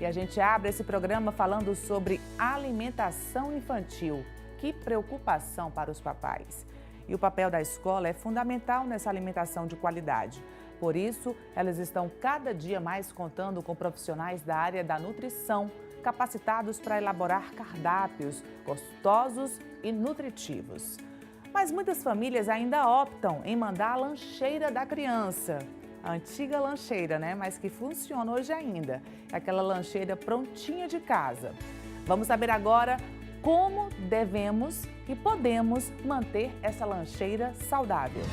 E a gente abre esse programa falando sobre alimentação infantil. Que preocupação para os papais. E o papel da escola é fundamental nessa alimentação de qualidade. Por isso, elas estão cada dia mais contando com profissionais da área da nutrição, capacitados para elaborar cardápios gostosos e nutritivos. Mas muitas famílias ainda optam em mandar a lancheira da criança. A antiga lancheira, né? Mas que funciona hoje ainda. É aquela lancheira prontinha de casa. Vamos saber agora como devemos e podemos manter essa lancheira saudável.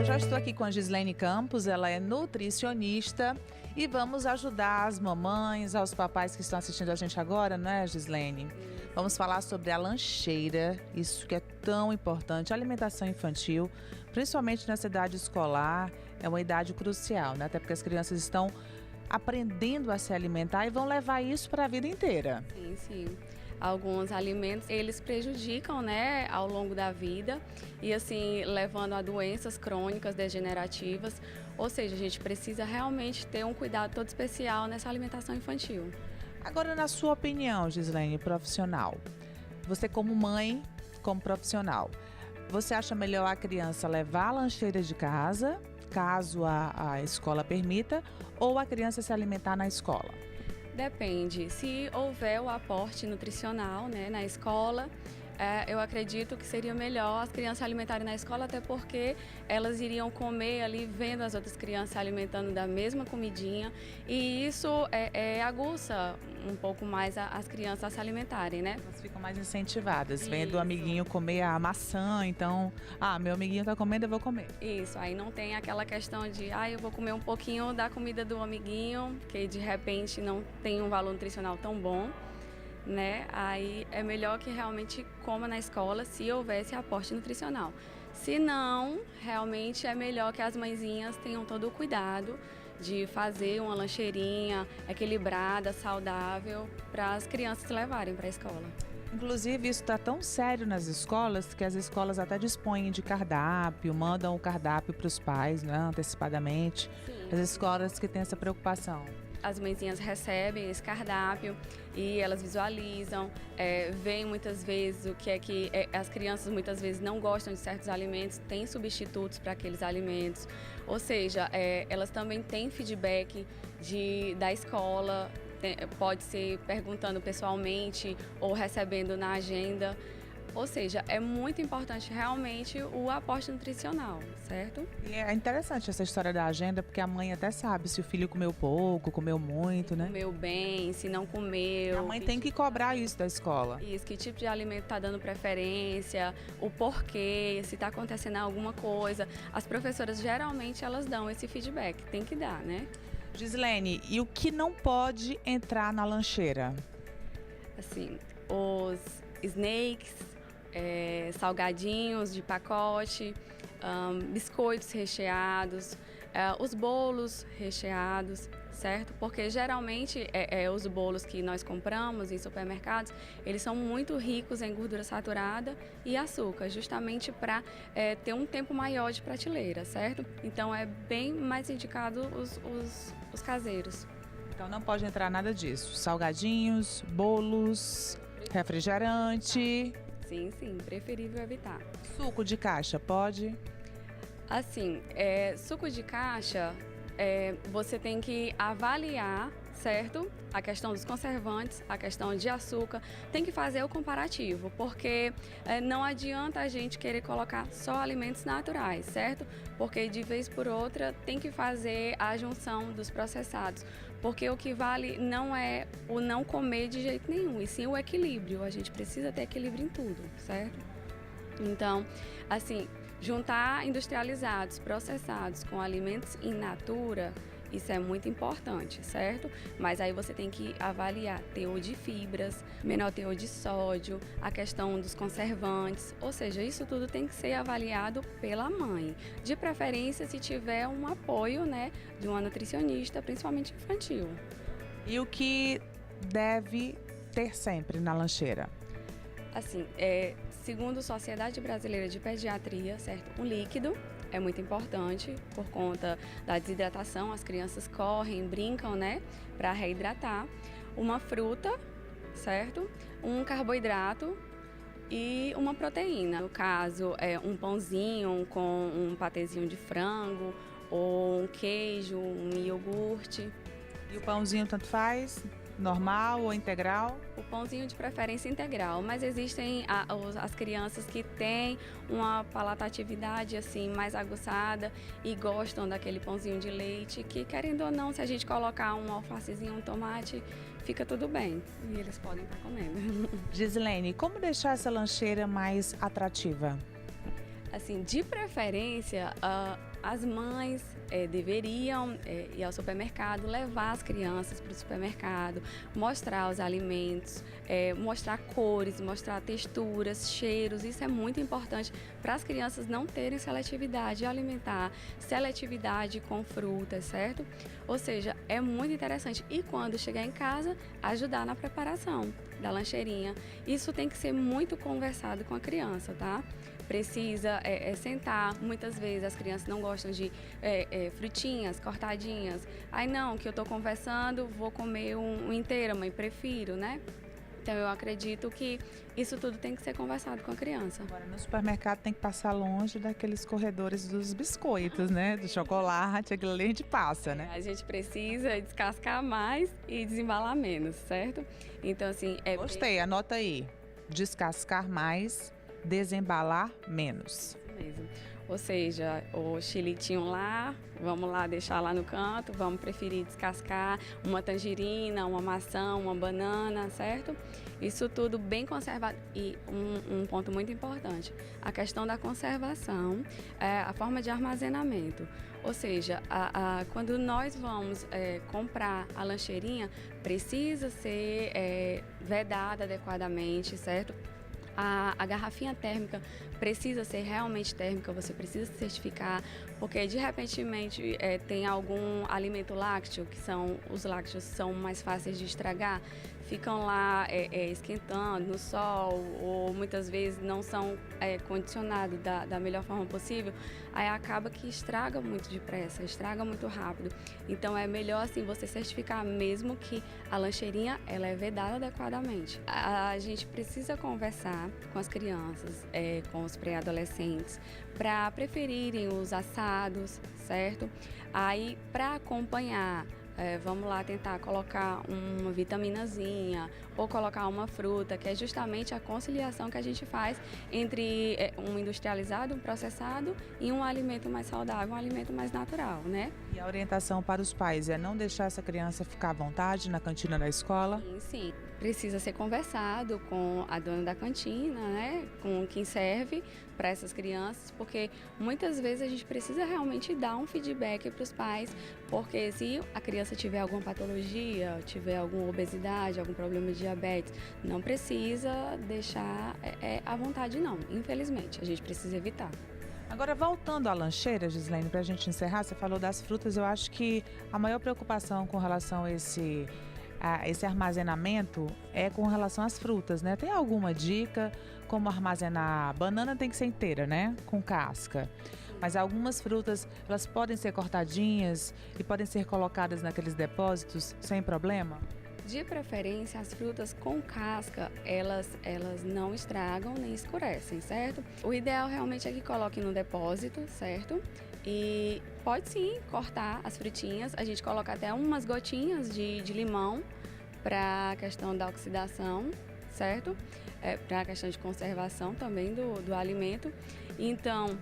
Já estou aqui com a Gislene Campos, ela é nutricionista e vamos ajudar as mamães, aos papais que estão assistindo a gente agora, não é, Gislene? Vamos falar sobre a lancheira, isso que é tão importante, a alimentação infantil, principalmente nessa idade escolar, é uma idade crucial, né? Até porque as crianças estão aprendendo a se alimentar e vão levar isso para a vida inteira. Sim, sim. Alguns alimentos, eles prejudicam, né, ao longo da vida e assim, levando a doenças crônicas degenerativas. Ou seja, a gente precisa realmente ter um cuidado todo especial nessa alimentação infantil. Agora, na sua opinião, Gislene, profissional, você como mãe, como profissional, você acha melhor a criança levar a lancheira de casa, caso a escola permita, ou a criança se alimentar na escola? Depende. Se houver o aporte nutricional, né, na escola, eu acredito que seria melhor as crianças alimentarem na escola, até porque elas iriam comer ali vendo as outras crianças se alimentando da mesma comidinha e isso aguça um pouco mais as crianças a se alimentarem, né? Elas ficam mais incentivadas, vendo o amiguinho comer a maçã, então, meu amiguinho tá comendo, eu vou comer. Isso, aí não tem aquela questão de, eu vou comer um pouquinho da comida do amiguinho, que de repente não tem um valor nutricional tão bom, né? Aí é melhor que realmente coma na escola se houvesse aporte nutricional. Se não, realmente é melhor que as mãezinhas tenham todo o cuidado de fazer uma lancheirinha equilibrada, saudável, para as crianças levarem para a escola. Inclusive, isso está tão sério nas escolas que as escolas até dispõem de cardápio, mandam o cardápio para os pais, né, antecipadamente. Sim. As escolas que têm essa preocupação. As mãezinhas recebem esse cardápio e elas visualizam, veem muitas vezes o que é que as crianças muitas vezes não gostam de certos alimentos, tem substitutos para aqueles alimentos, ou seja, elas também têm feedback da escola, pode ser perguntando pessoalmente ou recebendo na agenda. Ou seja, é muito importante realmente o aporte nutricional, certo? E é interessante essa história da agenda, porque a mãe até sabe se o filho comeu pouco, comeu muito, né? Comeu bem, se não comeu. A mãe tem que cobrar isso da escola. Isso, que tipo de alimento está dando preferência, o porquê, se está acontecendo alguma coisa. As professoras, geralmente, elas dão esse feedback, tem que dar, né? Gislene, e o que não pode entrar na lancheira? Assim, os snacks, salgadinhos de pacote, biscoitos recheados, os bolos recheados, certo? Porque geralmente os bolos que nós compramos em supermercados, eles são muito ricos em gordura saturada e açúcar, justamente para ter um tempo maior de prateleira, certo? Então é bem mais indicado os caseiros. Então não pode entrar nada disso, salgadinhos, bolos, refrigerante. Sim, preferível evitar. Suco de caixa, pode? Assim, suco de caixa, você tem que avaliar, certo? A questão dos conservantes, a questão de açúcar, tem que fazer o comparativo, porque não adianta a gente querer colocar só alimentos naturais, certo? Porque de vez por outra tem que fazer a junção dos processados, porque o que vale não é o não comer de jeito nenhum, e sim o equilíbrio. A gente precisa ter equilíbrio em tudo, certo? Então, assim, juntar industrializados, processados com alimentos in natura, Isso é muito importante, certo? Mas aí você tem que avaliar teor de fibras, menor teor de sódio, a questão dos conservantes, ou seja, isso tudo tem que ser avaliado pela mãe. De preferência, se tiver um apoio, né, de uma nutricionista, principalmente infantil. E o que deve ter sempre na lancheira? Assim, segundo a Sociedade Brasileira de Pediatria, certo? Um líquido é muito importante por conta da desidratação, as crianças correm, brincam, né, para reidratar. Uma fruta, certo? Um carboidrato e uma proteína. No caso, um pãozinho com um patezinho de frango ou um queijo, um iogurte. E o pãozinho tanto faz? Normal ou integral? O pãozinho de preferência integral, mas existem as crianças que têm uma palatatividade assim mais aguçada e gostam daquele pãozinho de leite, que querendo ou não, se a gente colocar um alfacezinho, um tomate, fica tudo bem e eles podem estar comendo. Gislene, como deixar essa lancheira mais atrativa? Assim, de preferência, as mães deveriam ir ao supermercado, levar as crianças para o supermercado, mostrar os alimentos, mostrar cores, mostrar texturas, cheiros. Isso é muito importante para as crianças não terem seletividade alimentar, seletividade com frutas, certo? Ou seja, é muito interessante. E quando chegar em casa, ajudar na preparação da lancheirinha. Isso tem que ser muito conversado com a criança, tá? Precisa sentar. Muitas vezes as crianças não gostam de frutinhas cortadinhas. Aí não, que eu estou conversando, vou comer um inteiro, mãe, prefiro, né? Então eu acredito que isso tudo tem que ser conversado com a criança. Agora no supermercado tem que passar longe daqueles corredores dos biscoitos, né? Do chocolate, aquilo ali a gente passa, né? A gente precisa descascar mais e desembalar menos, certo? Então assim... Gostei, anota aí. Descascar mais, desembalar menos. Mesmo. Ou seja, o chilitinho lá, vamos lá deixar lá no canto, vamos preferir descascar uma tangerina, uma maçã, uma banana, certo? Isso tudo bem conservado. E um ponto muito importante, a questão da conservação, a forma de armazenamento. Ou seja, quando nós vamos comprar a lancheirinha, precisa ser vedada adequadamente, certo? A garrafinha térmica precisa ser realmente térmica, você precisa se certificar, porque de repentemente tem algum alimento lácteo, que são os lácteos são mais fáceis de estragar, ficam lá esquentando no sol ou muitas vezes não são condicionados da melhor forma possível, aí acaba que estraga muito depressa, estraga muito rápido. Então é melhor assim você certificar mesmo que a lancheirinha ela é vedada adequadamente. A gente precisa conversar com as crianças, com os pré-adolescentes, para preferirem os assados, certo? Aí para acompanhar, vamos lá tentar colocar uma vitaminazinha ou colocar uma fruta, que é justamente a conciliação que a gente faz entre um industrializado, um processado e um alimento mais saudável, um alimento mais natural, né? E a orientação para os pais é não deixar essa criança ficar à vontade na cantina da escola? Sim, sim. Precisa ser conversado com a dona da cantina, né? Com quem serve para essas crianças, porque muitas vezes a gente precisa realmente dar um feedback para os pais, porque se a criança tiver alguma patologia, tiver alguma obesidade, algum problema de diabetes, não precisa deixar à vontade não, infelizmente, a gente precisa evitar. Agora, voltando à lancheira, Gislene, para a gente encerrar, você falou das frutas, eu acho que a maior preocupação com relação a esse armazenamento é com relação às frutas, né? Tem alguma dica como armazenar? Banana tem que ser inteira, né? Com casca. Mas algumas frutas, elas podem ser cortadinhas e podem ser colocadas naqueles depósitos sem problema? De preferência, as frutas com casca, elas não estragam nem escurecem, certo? O ideal realmente é que coloque no depósito, certo? E pode sim cortar as frutinhas, a gente coloca até umas gotinhas de limão para a questão da oxidação, certo? Para a questão de conservação também do alimento. Então,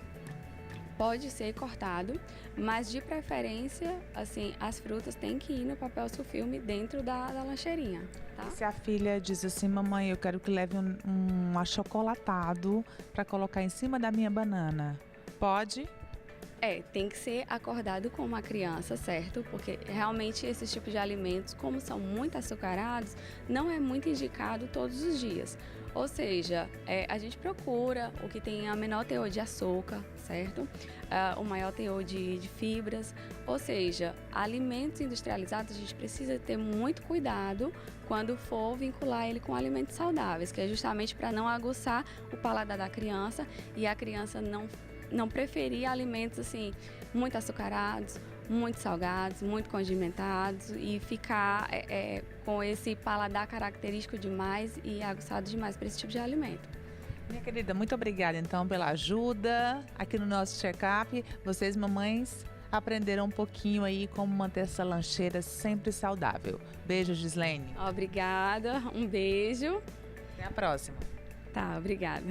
pode ser cortado, mas de preferência, assim, as frutas têm que ir no papel sulfilme dentro da lancheirinha, tá? E se a filha diz assim, mamãe, eu quero que leve um achocolatado para colocar em cima da minha banana, pode? Tem que ser acordado com uma criança, certo? Porque realmente esses tipos de alimentos, como são muito açucarados, não é muito indicado todos os dias. Ou seja, a gente procura o que tem a menor teor de açúcar, certo? O maior teor de fibras. Ou seja, alimentos industrializados a gente precisa ter muito cuidado quando for vincular ele com alimentos saudáveis, que é justamente para não aguçar o paladar da criança e a criança não preferir alimentos assim muito açucarados, muito salgados, muito condimentados e ficar com esse paladar característico demais e aguçado demais para esse tipo de alimento. Minha querida, muito obrigada então pela ajuda aqui no nosso check-up. Vocês, mamães, aprenderam um pouquinho aí como manter essa lancheira sempre saudável. Beijo, Gislene. Obrigada, um beijo. Até a próxima. Tá, obrigada.